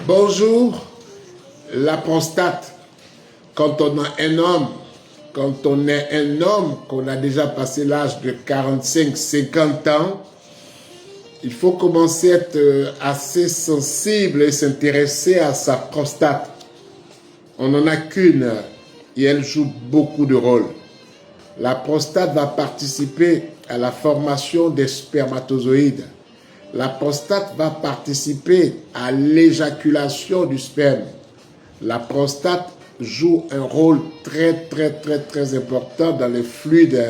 Bonjour, la prostate. Quand on a un homme, quand on est un homme, qu'on a déjà passé l'âge de 45-50 ans, il faut commencer à être assez sensible et s'intéresser à sa prostate. On n'en a qu'une et elle joue beaucoup de rôles. La prostate va participer à la formation des spermatozoïdes. La prostate va participer à l'éjaculation du sperme. La prostate joue un rôle très important dans les fluides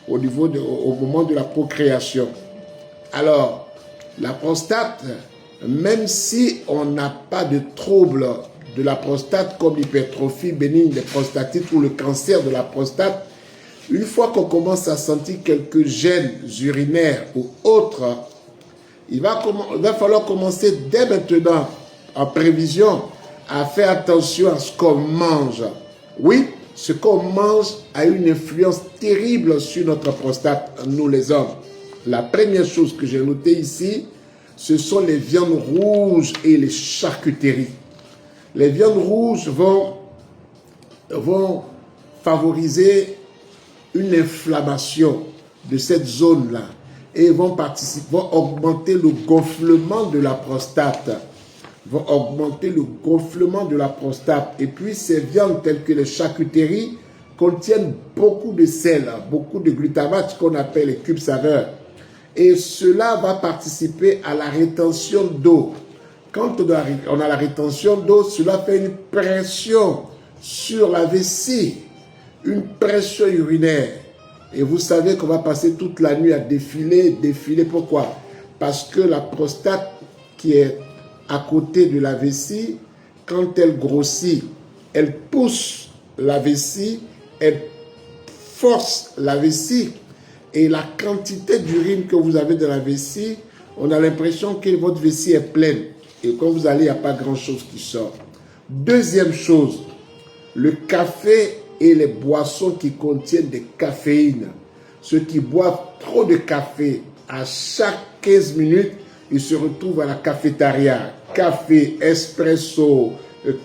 au moment de la procréation. Alors, la prostate, même si on n'a pas de trouble de la prostate comme l'hypertrophie bénigne des prostatites ou le cancer de la prostate, une fois qu'on commence à sentir quelques gènes urinaires ou autres, il va falloir commencer dès maintenant, en prévision, à faire attention à ce qu'on mange. Oui, ce qu'on mange a une influence terrible sur notre prostate, nous les hommes. La première chose que j'ai notée ici, ce sont les viandes rouges et les charcuteries. Les viandes rouges vont favoriser une inflammation de cette zone-là et vont augmenter le gonflement de la prostate. Et puis ces viandes telles que les charcuteries contiennent beaucoup de sel, beaucoup de glutamate qu'on appelle les cubes saveurs. Et cela va participer à la rétention d'eau. Quand on a la rétention d'eau, cela fait une pression sur la vessie, une pression urinaire. Et vous savez qu'on va passer toute la nuit à défiler. Pourquoi? Parce que la prostate qui est à côté de la vessie, quand elle grossit, elle pousse la vessie, elle force la vessie. Et la quantité d'urine que vous avez dans la vessie, on a l'impression que votre vessie est pleine. Et quand vous allez, il n'y a pas grand-chose qui sort. Deuxième chose, le café et les boissons qui contiennent des caféines. Ceux qui boivent trop de café, à chaque 15 minutes, ils se retrouvent à la cafétéria. Café, espresso,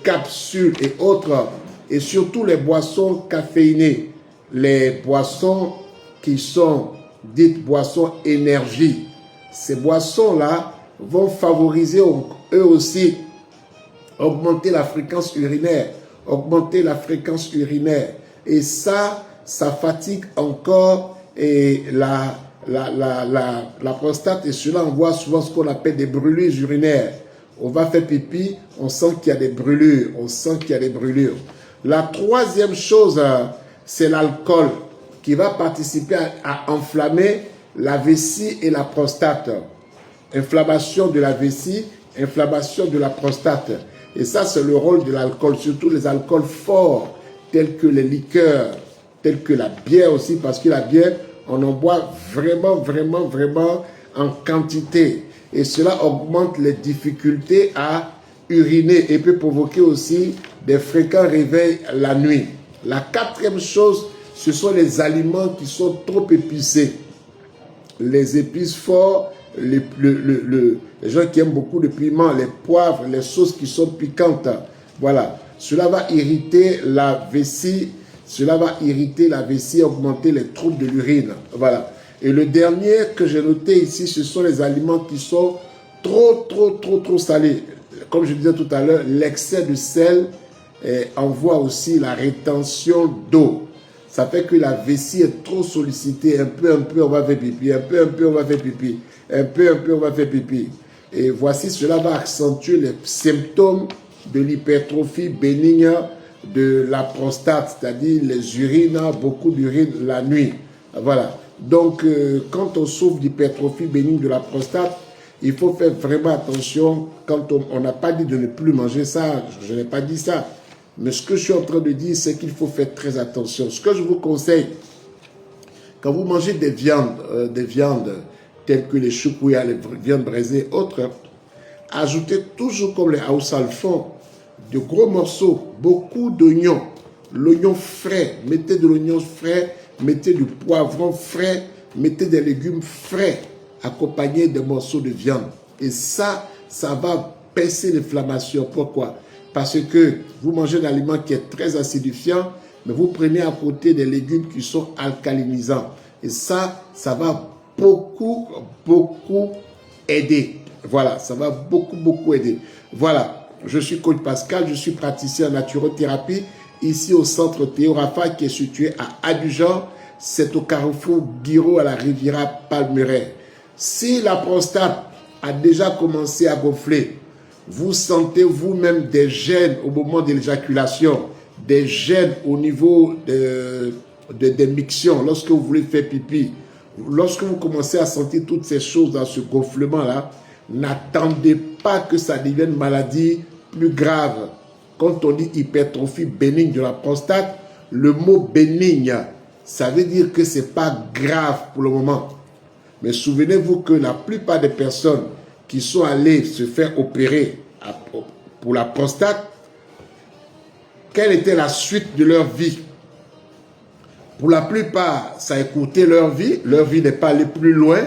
capsules et autres. Et surtout les boissons caféinées. Les boissons qui sont dites boissons énergie. Ces boissons-là vont favoriser eux aussi augmenter la fréquence urinaire. Et ça fatigue encore la prostate, et cela envoie souvent ce qu'on appelle des brûlures urinaires. On va faire pipi, on sent qu'il y a des brûlures, La troisième chose, c'est l'alcool qui va participer à enflammer la vessie et la prostate. Inflammation de la vessie, inflammation de la prostate. Et ça, c'est le rôle de l'alcool, surtout les alcools forts, tels que les liqueurs, tels que la bière aussi, parce que la bière, on en boit vraiment en quantité. Et cela augmente les difficultés à uriner et peut provoquer aussi des fréquents réveils la nuit. La quatrième chose, ce sont les aliments qui sont trop épicés. Les épices fortes, les gens qui aiment beaucoup de piment, les poivres, les sauces qui sont piquantes. Voilà. Cela va irriter la vessie. Augmenter les troubles de l'urine. Voilà. Et le dernier que j'ai noté ici, ce sont les aliments qui sont trop salés. Comme je disais tout à l'heure, l'excès de sel envoie aussi la rétention d'eau. Ça fait que la vessie est trop sollicitée. Un peu, on va faire pipi. Et voici, cela va accentuer les symptômes de l'hypertrophie bénigne de la prostate, c'est-à-dire les urines, beaucoup d'urine la nuit. Voilà. Donc, quand on souffre d'hypertrophie bénigne de la prostate, il faut faire vraiment attention. Quand on n'a pas dit de ne plus manger ça, je n'ai pas dit ça. Mais ce que je suis en train de dire, c'est qu'il faut faire très attention. Ce que je vous conseille, quand vous mangez des viandes telles que les choukouya, les viandes braisées, autres, ajoutez toujours, comme les Haoussa le font, de gros morceaux, beaucoup d'oignons. L'oignon frais, mettez de l'oignon frais, mettez du poivron frais, mettez des légumes frais, accompagnés de morceaux de viande. Et ça va baisser l'inflammation. Pourquoi? Parce que vous mangez un aliment qui est très acidifiant, mais vous prenez à côté des légumes qui sont alcalinisants. Et ça va beaucoup aider. Voilà, ça va beaucoup aider. Voilà, je suis coach Pascal, je suis praticien en naturothérapie, ici au centre Théo Rafa qui est situé à Abidjan. C'est au carrefour Guiraud à la Riviera Palmeraie. Si la prostate a déjà commencé à gonfler, vous sentez vous-même des gènes au moment de l'éjaculation, des gènes au niveau des mictions, lorsque vous voulez faire pipi, lorsque vous commencez à sentir toutes ces choses dans ce gonflement-là, n'attendez pas que ça devienne maladie plus grave. Quand on dit hypertrophie bénigne de la prostate, le mot bénigne, ça veut dire que ce n'est pas grave pour le moment. Mais souvenez-vous que la plupart des personnes qui sont allées se faire opérer pour la prostate, quelle était la suite de leur vie? Pour la plupart, ça a écourté leur vie n'est pas allée plus loin.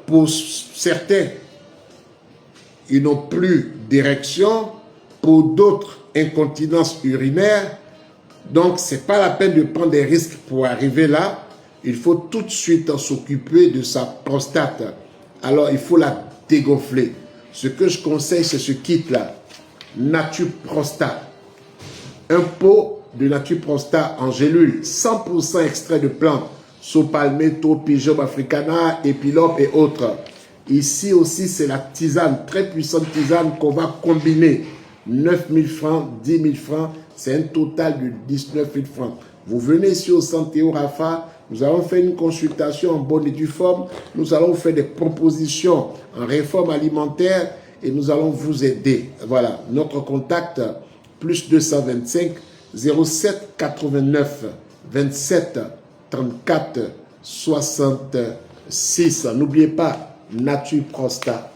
Pour certains, ils n'ont plus d'érection, pour d'autres, incontinence urinaire. Donc, ce n'est pas la peine de prendre des risques pour arriver là. Il faut tout de suite s'occuper de sa prostate. Alors, il faut la dégonfler. Ce que je conseille, c'est ce kit-là. Nature Prostate. Un pot de Nature Prostate en gélule, 100% extrait de plantes. Sopalmetto, Pygium africana, Epilope et autres. Ici aussi, c'est la tisane, très puissante tisane qu'on va combiner. 9 000 francs, 10 000 francs, c'est un total de 19 000 francs. Vous venez ici au centre Théo Rafa, nous allons faire une consultation en bonne et due forme, nous allons faire des propositions en réforme alimentaire et nous allons vous aider. Voilà, notre contact, plus 225 07 89 27 34 66. N'oubliez pas, Nature Prostate.